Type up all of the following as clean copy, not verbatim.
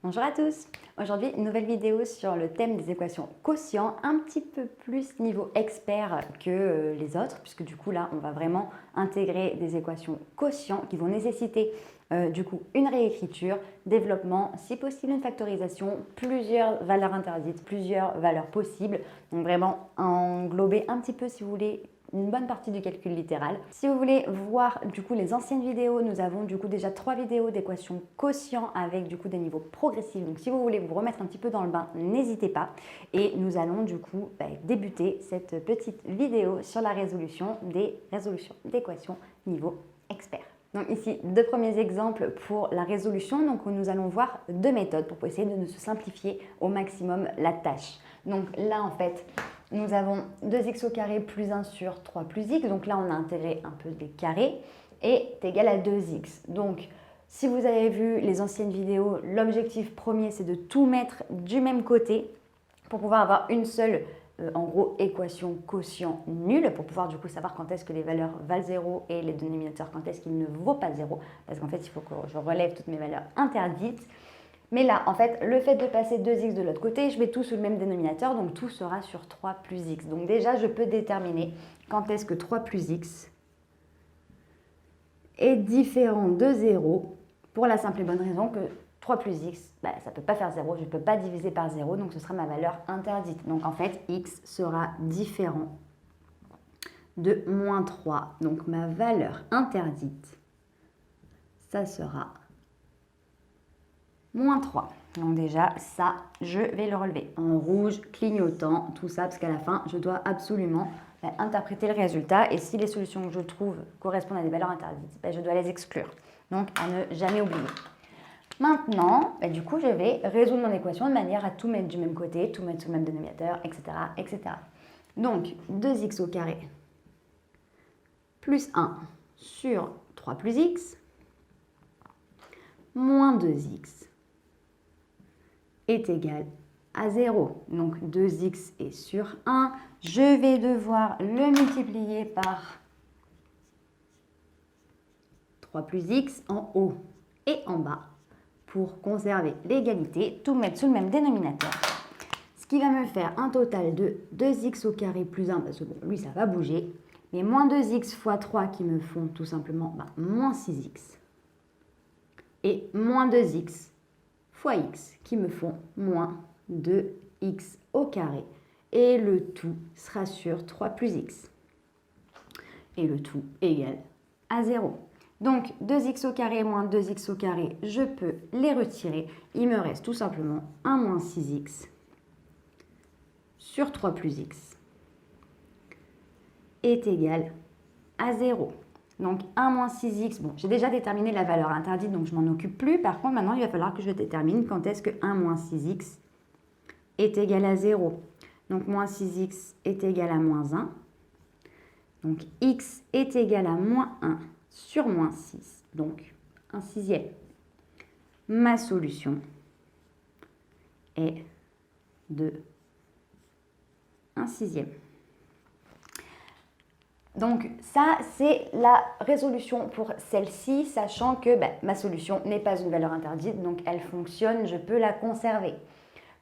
Bonjour à tous. Aujourd'hui, une nouvelle vidéo sur le thème des équations quotient, un petit peu plus niveau expert que les autres, puisque du coup là, on va vraiment intégrer des équations quotient qui vont nécessiter du coup une réécriture, développement, si possible une factorisation, plusieurs valeurs interdites, plusieurs valeurs possibles. Donc vraiment englober un petit peu, si vous voulez, une bonne partie du calcul littéral. Si vous voulez voir du coup les anciennes vidéos, nous avons du coup déjà 3 vidéos d'équations quotient avec du coup des niveaux progressifs. Donc si vous voulez vous remettre un petit peu dans le bain, n'hésitez pas. Et nous allons du coup débuter cette petite vidéo sur la résolution des résolutions d'équations niveau expert. Donc ici, deux premiers exemples pour la résolution. Donc nous allons voir deux méthodes pour essayer de se simplifier au maximum la tâche. Donc là en fait, nous avons 2x au carré plus 1 sur 3 plus x. Donc là, on a intégré un peu des carrés et est égal à 2x. Donc, si vous avez vu les anciennes vidéos, l'objectif premier, c'est de tout mettre du même côté pour pouvoir avoir une seule, en gros, équation quotient nulle, pour pouvoir du coup savoir quand est-ce que les valeurs valent 0 et les dénominateurs quand est-ce qu'ils ne vaut pas 0. Parce qu'en fait, il faut que je relève toutes mes valeurs interdites. Mais là, en fait, le fait de passer 2x de l'autre côté, je mets tout sous le même dénominateur, donc tout sera sur 3 plus x. Donc déjà, je peux déterminer quand est-ce que 3 plus x est différent de 0, pour la simple et bonne raison que 3 plus x, ça ne peut pas faire 0, je ne peux pas diviser par 0, donc ce sera ma valeur interdite. Donc en fait, x sera différent de moins 3. Donc ma valeur interdite, ça sera moins 3. Donc déjà, ça, je vais le relever en rouge, clignotant, tout ça, parce qu'à la fin, je dois absolument interpréter le résultat. Et si les solutions que je trouve correspondent à des valeurs interdites, je dois les exclure. Donc, à ne jamais oublier. Maintenant, du coup, je vais résoudre mon équation de manière à tout mettre du même côté, tout mettre sous le même dénominateur, etc., etc. Donc, 2x au carré plus 1 sur 3 plus x moins 2x est égal à 0. Donc 2x est sur 1. Je vais devoir le multiplier par 3 plus x en haut et en bas pour conserver l'égalité, tout mettre sous le même dénominateur. Ce qui va me faire un total de 2x au carré plus 1, parce que bon, lui ça va bouger, mais moins 2x fois 3 qui me font tout simplement moins 6x. Et moins 2x fois x qui me font moins 2x au carré. Et le tout sera sur 3 plus x. Et le tout égale à 0. Donc 2x au carré moins 2x au carré, je peux les retirer. Il me reste tout simplement 1 moins 6x sur 3 plus x est égal à 0. Donc 1 moins 6x, bon, j'ai déjà déterminé la valeur interdite, donc je ne m'en occupe plus. Par contre, maintenant, il va falloir que je détermine quand est-ce que 1 moins 6x est égal à 0. Donc moins 6x est égal à moins 1. Donc x est égal à moins 1 sur moins 6, donc 1 sixième. Ma solution est de 1 sixième. Donc ça, c'est la résolution pour celle-ci, sachant que ma solution n'est pas une valeur interdite, donc elle fonctionne, je peux la conserver.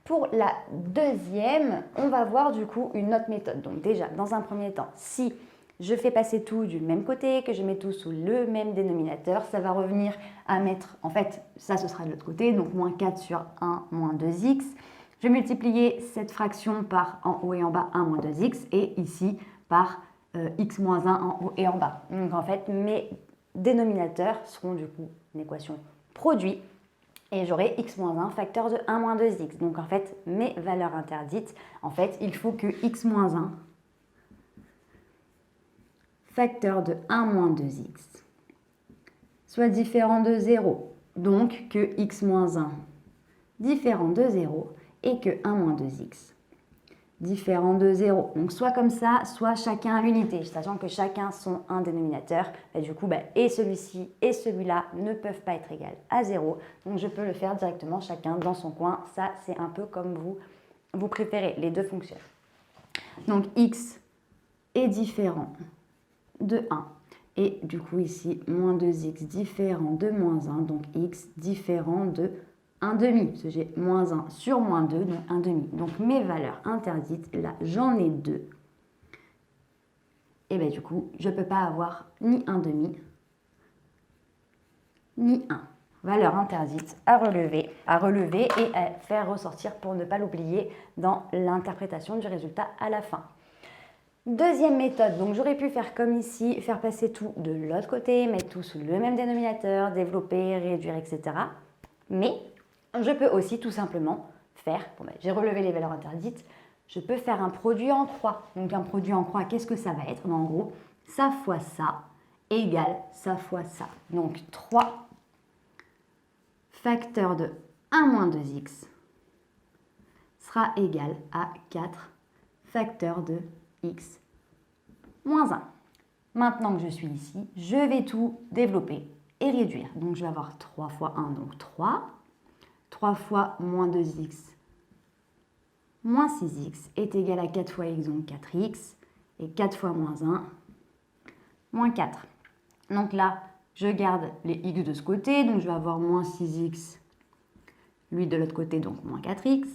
Pour la deuxième, on va voir du coup une autre méthode. Donc déjà, dans un premier temps, si je fais passer tout du même côté, que je mets tout sous le même dénominateur, ça va revenir à mettre, en fait, ça ce sera de l'autre côté, donc moins 4 sur 1 moins 2x. Je vais multiplier cette fraction par en haut et en bas 1 moins 2x, et ici par x moins 1 en haut et en bas. Donc en fait, mes dénominateurs seront du coup une équation produit et j'aurai x moins 1 facteur de 1 moins 2x. Donc en fait, mes valeurs interdites, en fait, il faut que x moins 1 facteur de 1 moins 2x soit différent de 0. Donc que x moins 1 différent de 0 et que 1 moins 2x différent de 0. Donc soit comme ça, soit chacun à l'unité, sachant que chacun sont un dénominateur. Et du coup, et celui-ci et celui-là ne peuvent pas être égales à 0. Donc je peux le faire directement chacun dans son coin. Ça, c'est un peu comme vous préférez. Les deux fonctionnent. Donc x est différent de 1. Et du coup ici, moins 2x différent de moins 1. Donc x différent de 1 demi, parce que j'ai moins 1 sur moins 2, donc 1 demi. Donc mes valeurs interdites, là, j'en ai 2. Et bien du coup, je ne peux pas avoir ni 1 demi, ni 1. Valeur interdite à relever et à faire ressortir pour ne pas l'oublier dans l'interprétation du résultat à la fin. Deuxième méthode, donc j'aurais pu faire comme ici, faire passer tout de l'autre côté, mettre tout sous le même dénominateur, développer, réduire, etc. Mais je peux aussi tout simplement faire, bon ben, j'ai relevé les valeurs interdites, je peux faire un produit en croix. Donc un produit en croix, qu'est-ce que ça va être? En gros, ça fois ça égale ça fois ça. Donc 3 facteur de 1 moins 2x sera égal à 4 facteur de x moins 1. Maintenant que je suis ici, je vais tout développer et réduire. Donc je vais avoir 3 fois 1, donc 3. 3 fois moins 2x moins 6x est égal à 4 fois x, donc 4x. Et 4 fois moins 1, moins 4. Donc là, je garde les x de ce côté, donc je vais avoir moins 6x, lui de l'autre côté, donc moins 4x,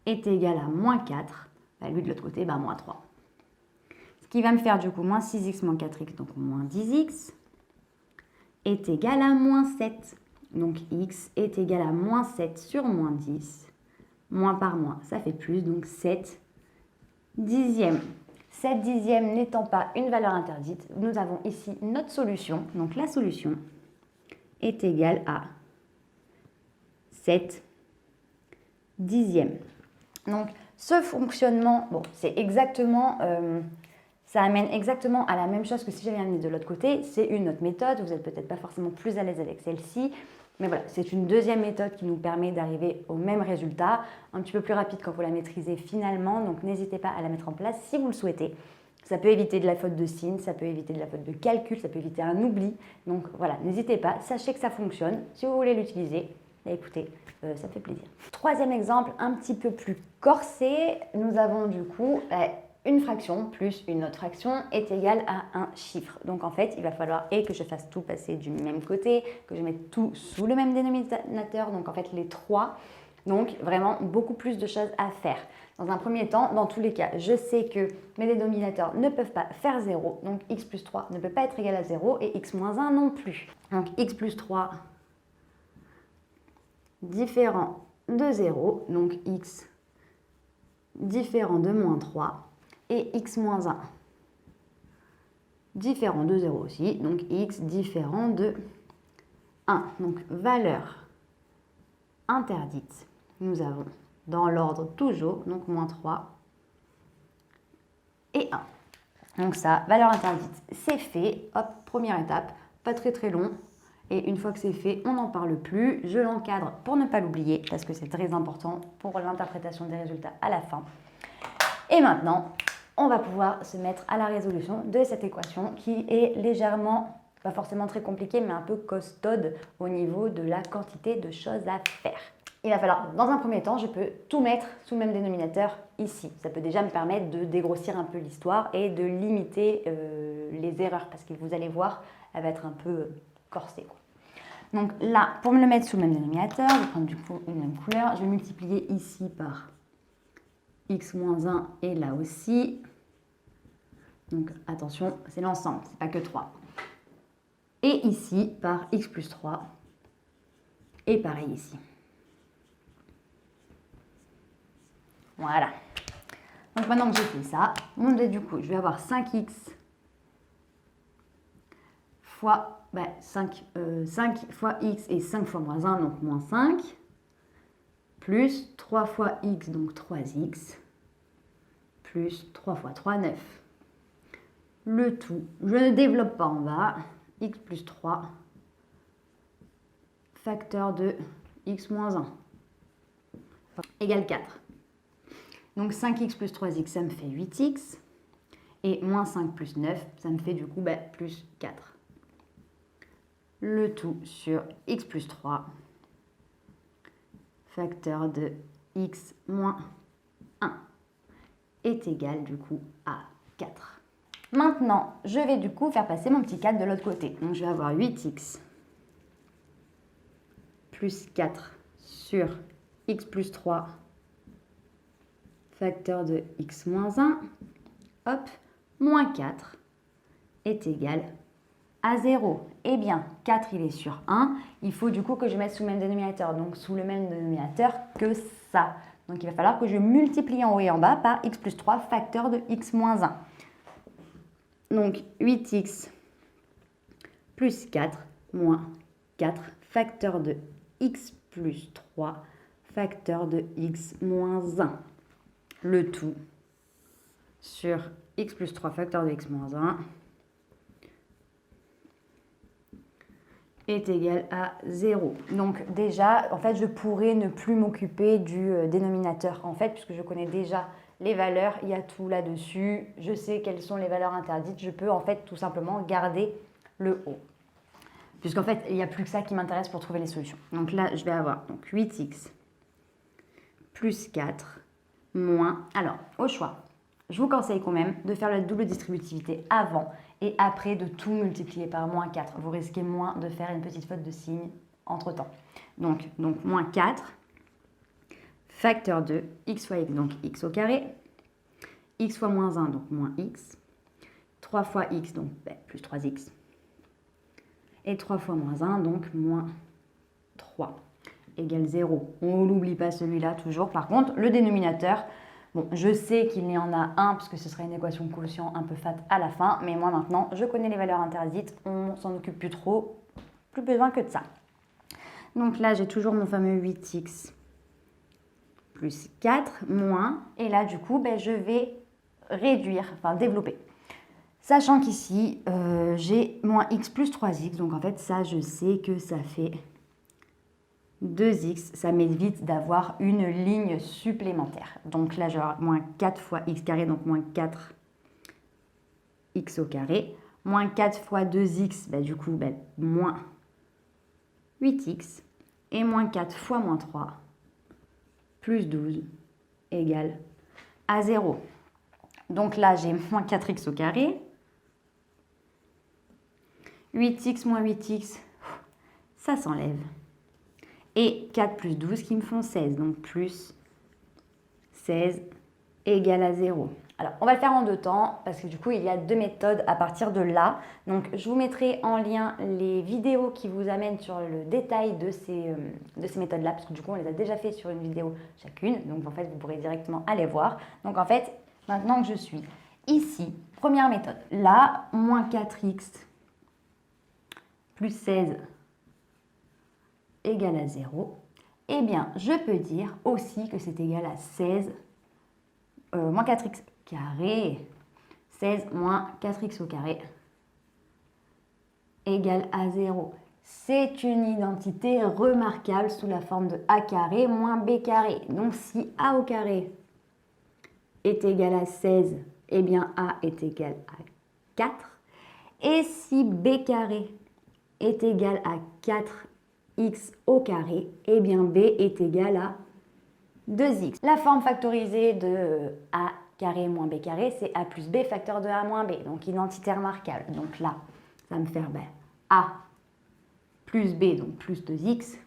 est égal à moins 4, lui de l'autre côté, moins 3. Ce qui va me faire du coup moins 6x moins 4x, donc moins 10x, est égal à moins 7. Donc x est égal à moins 7 sur moins 10, moins par moins, ça fait plus, donc 7 dixièmes. 7 dixièmes n'étant pas une valeur interdite, nous avons ici notre solution. Donc la solution est égale à 7 dixièmes. Donc ce fonctionnement, bon, c'est exactement, ça amène exactement à la même chose que si j'avais amené de l'autre côté. C'est une autre méthode, vous n'êtes peut-être pas forcément plus à l'aise avec celle-ci. Mais voilà, c'est une deuxième méthode qui nous permet d'arriver au même résultat, un petit peu plus rapide quand vous la maîtrisez finalement, donc n'hésitez pas à la mettre en place si vous le souhaitez. Ça peut éviter de la faute de signe, ça peut éviter de la faute de calcul, ça peut éviter un oubli. Donc voilà, n'hésitez pas, sachez que ça fonctionne. Si vous voulez l'utiliser, écoutez, ça me fait plaisir. Troisième exemple, un petit peu plus corsé, nous avons du coup une fraction plus une autre fraction est égale à un chiffre. Donc en fait, il va falloir que je fasse tout passer du même côté, que je mette tout sous le même dénominateur, donc en fait les 3. Donc vraiment beaucoup plus de choses à faire. Dans un premier temps, dans tous les cas, je sais que mes dénominateurs ne peuvent pas faire 0, donc x plus 3 ne peut pas être égal à 0 et x moins 1 non plus. Donc x plus 3 différent de 0, donc x différent de moins 3. Et x moins 1 différent de 0 aussi, donc x différent de 1. Donc valeur interdite, nous avons dans l'ordre toujours, donc moins 3 et 1. Donc ça, valeur interdite, c'est fait. Hop, première étape, pas très long. Et une fois que c'est fait, on n'en parle plus. Je l'encadre pour ne pas l'oublier, parce que c'est très important pour l'interprétation des résultats à la fin. Et maintenant, on va pouvoir se mettre à la résolution de cette équation qui est légèrement, pas forcément très compliquée, mais un peu costaude au niveau de la quantité de choses à faire. Il va falloir, dans un premier temps, je peux tout mettre sous le même dénominateur ici. Ça peut déjà me permettre de dégrossir un peu l'histoire et de limiter les erreurs, parce que vous allez voir, elle va être un peu corsée, quoi. Donc là, pour me le mettre sous le même dénominateur, je vais prendre du coup une même couleur, je vais multiplier ici par x moins 1 et là aussi. Donc attention, c'est l'ensemble, c'est pas que 3. Et ici par x plus 3 et pareil ici. Voilà. Donc maintenant que j'ai fait ça, du coup, je vais avoir 5x fois 5 fois x et 5 fois moins 1, donc moins 5, plus 3 fois x, donc 3x, plus 3 fois 3, 9. Le tout, je ne développe pas en bas, x plus 3, facteur de x moins 1, égale 4. Donc 5x plus 3x, ça me fait 8x, et moins 5 plus 9, ça me fait du coup plus 4. Le tout sur x plus 3, facteur de x moins 1, est égal du coup à 4. Maintenant, je vais du coup faire passer mon petit 4 de l'autre côté. Donc je vais avoir 8x plus 4 sur x plus 3 facteur de x moins 1, hop, moins 4 est égal à 0. Eh bien, 4, il est sur 1. Il faut du coup que je mette sous le même dénominateur, donc sous le même dénominateur que ça. Donc, il va falloir que je multiplie en haut et en bas par x plus 3 facteur de x moins 1. Donc, 8x plus 4 moins 4 facteur de x plus 3 facteur de x moins 1. Le tout sur x plus 3 facteur de x moins 1 est égal à 0. Donc déjà, en fait, je pourrais ne plus m'occuper du dénominateur, en fait, puisque je connais déjà les valeurs, il y a tout là-dessus, je sais quelles sont les valeurs interdites, je peux en fait tout simplement garder le haut. Puisqu'en fait, il n'y a plus que ça qui m'intéresse pour trouver les solutions. Donc là, je vais avoir donc 8x plus 4 moins... Alors, au choix, je vous conseille quand même de faire la double distributivité avant et après de tout multiplier par moins 4. Vous risquez moins de faire une petite faute de signe entre-temps. Donc moins 4, facteur de x fois x, donc x au carré, x fois moins 1, donc moins x, 3 fois x, donc plus 3x, et 3 fois moins 1, donc moins 3, égale 0. On n'oublie pas celui-là toujours. Par contre, le dénominateur... Bon, je sais qu'il y en a un, puisque ce serait une équation quotient un peu fat à la fin, mais moi maintenant, je connais les valeurs interdites, on s'en occupe plus trop, plus besoin que de ça. Donc là, j'ai toujours mon fameux 8x plus 4 moins, et là, du coup, je vais réduire, enfin développer. Sachant qu'ici, j'ai moins x plus 3x, donc en fait, ça, je sais que ça fait 2x, ça m'évite d'avoir une ligne supplémentaire. Donc là, j'aurai moins 4 fois x carré, donc moins 4x au carré. Moins 4 fois 2x, du coup, moins 8x. Et moins 4 fois moins 3, plus 12, égale à 0. Donc là, j'ai moins 4x au carré. 8x moins 8x, ça s'enlève. Et 4 plus 12 qui me font 16, donc plus 16 égale à 0. Alors, on va le faire en deux temps, parce que du coup, il y a deux méthodes à partir de là. Donc, je vous mettrai en lien les vidéos qui vous amènent sur le détail de ces méthodes-là, parce que du coup, on les a déjà fait sur une vidéo chacune. Donc, en fait, vous pourrez directement aller voir. Donc, en fait, maintenant que je suis ici, première méthode. Là, moins 4x plus 16 égale à 0, eh bien, je peux dire aussi que c'est égal à 16, moins 4x carré, 16 moins 4x au carré, égale à 0. C'est une identité remarquable sous la forme de a carré moins b carré. Donc, si a au carré est égal à 16, eh bien, a est égal à 4. Et si b carré est égal à 4 x au carré, eh bien b est égal à 2x. La forme factorisée de a carré moins b carré, c'est a plus b facteur de a moins b, donc identité remarquable. Donc là, ça va me faire a plus b, donc plus 2x,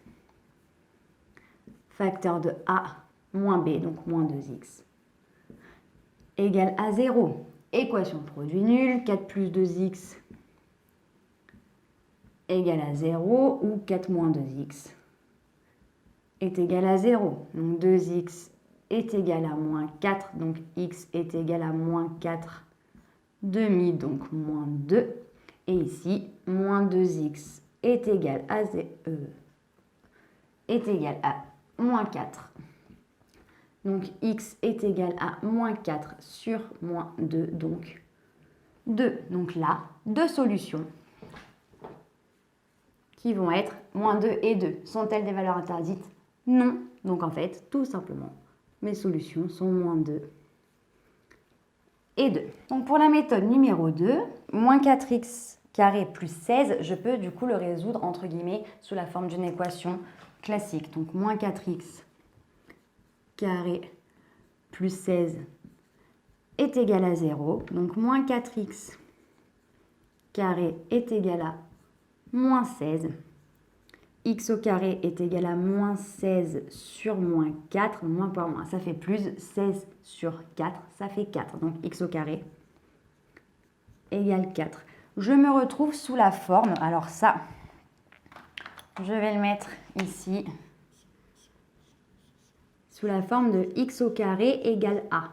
facteur de a moins b, donc moins 2x, égale à 0. Équation de produit nul, 4 plus 2x égale à 0 ou 4 moins 2x est égal à 0. Donc 2x est égal à moins 4, donc x est égal à moins 4 demi, donc moins 2. Et ici, moins 2x est égal à, moins 4. Donc x est égal à moins 4 sur moins 2, donc 2. Donc là, deux solutions qui vont être moins 2 et 2. Sont-elles des valeurs interdites? Non. Donc en fait, tout simplement, mes solutions sont moins 2 et 2. Donc pour la méthode numéro 2, moins 4x carré plus 16, je peux du coup le résoudre entre guillemets sous la forme d'une équation classique. Donc moins 4x carré plus 16 est égal à 0. Donc moins 4x carré est égal à moins 16 x au carré est égal à moins 16 sur moins 4, moins par moins, ça fait plus, 16 sur 4, ça fait 4. Donc x au carré égale 4. Je me retrouve sous la forme, alors ça, je vais le mettre ici, sous la forme de x au carré égale a.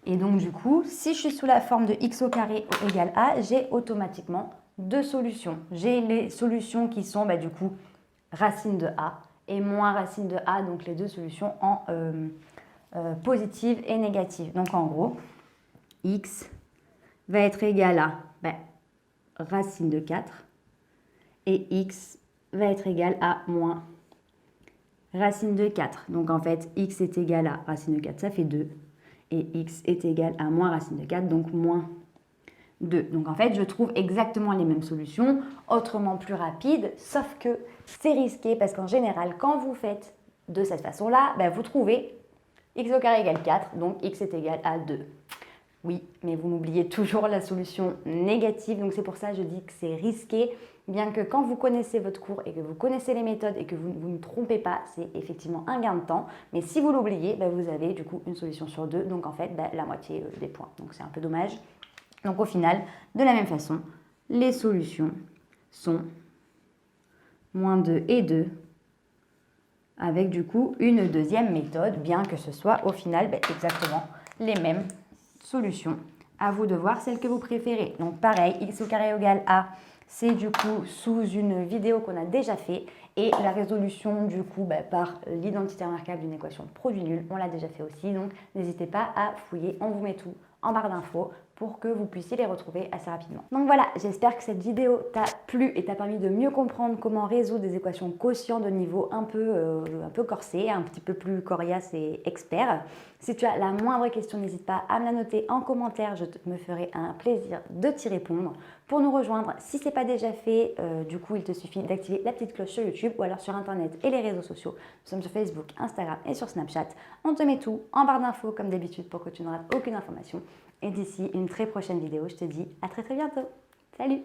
Et donc du coup, si je suis sous la forme de x au carré égale a, j'ai automatiquement deux solutions. J'ai les solutions qui sont du coup racine de a et moins racine de a, donc les deux solutions en positive et négative. Donc en gros, x va être égal à racine de 4 et x va être égal à moins racine de 4. Donc en fait, x est égal à racine de 4, ça fait 2. Et x est égal à moins racine de 4, donc moins 2. Donc en fait, je trouve exactement les mêmes solutions, autrement plus rapides, sauf que c'est risqué parce qu'en général, quand vous faites de cette façon-là, vous trouvez x au carré égale 4, donc x est égal à 2. Oui, mais vous m'oubliez toujours la solution négative, donc c'est pour ça que je dis que c'est risqué, bien que quand vous connaissez votre cours et que vous connaissez les méthodes et que vous ne trompez pas, c'est effectivement un gain de temps. Mais si vous l'oubliez, vous avez du coup une solution sur 2, donc en fait la moitié des points. Donc c'est un peu dommage. Donc au final, de la même façon, les solutions sont moins 2 et 2, avec du coup une deuxième méthode, bien que ce soit au final exactement les mêmes solutions. À vous de voir celle que vous préférez. Donc pareil, x au carré égale a, c'est du coup sous une vidéo qu'on a déjà fait. Et la résolution du coup par l'identité remarquable d'une équation de produit nul, on l'a déjà fait aussi. Donc n'hésitez pas à fouiller, on vous met tout en barre d'infos pour que vous puissiez les retrouver assez rapidement. Donc voilà, j'espère que cette vidéo t'a plu et t'a permis de mieux comprendre comment résoudre des équations quotients de niveau un peu corsé, un petit peu plus coriace et expert. Si tu as la moindre question, n'hésite pas à me la noter en commentaire, je me ferai un plaisir de t'y répondre. Pour nous rejoindre, si ce n'est pas déjà fait, du coup il te suffit d'activer la petite cloche sur YouTube ou alors sur internet et les réseaux sociaux. Nous sommes sur Facebook, Instagram et sur Snapchat. On te met tout en barre d'infos comme d'habitude pour que tu ne rates aucune information. Et d'ici une très prochaine vidéo, je te dis à très bientôt. Salut!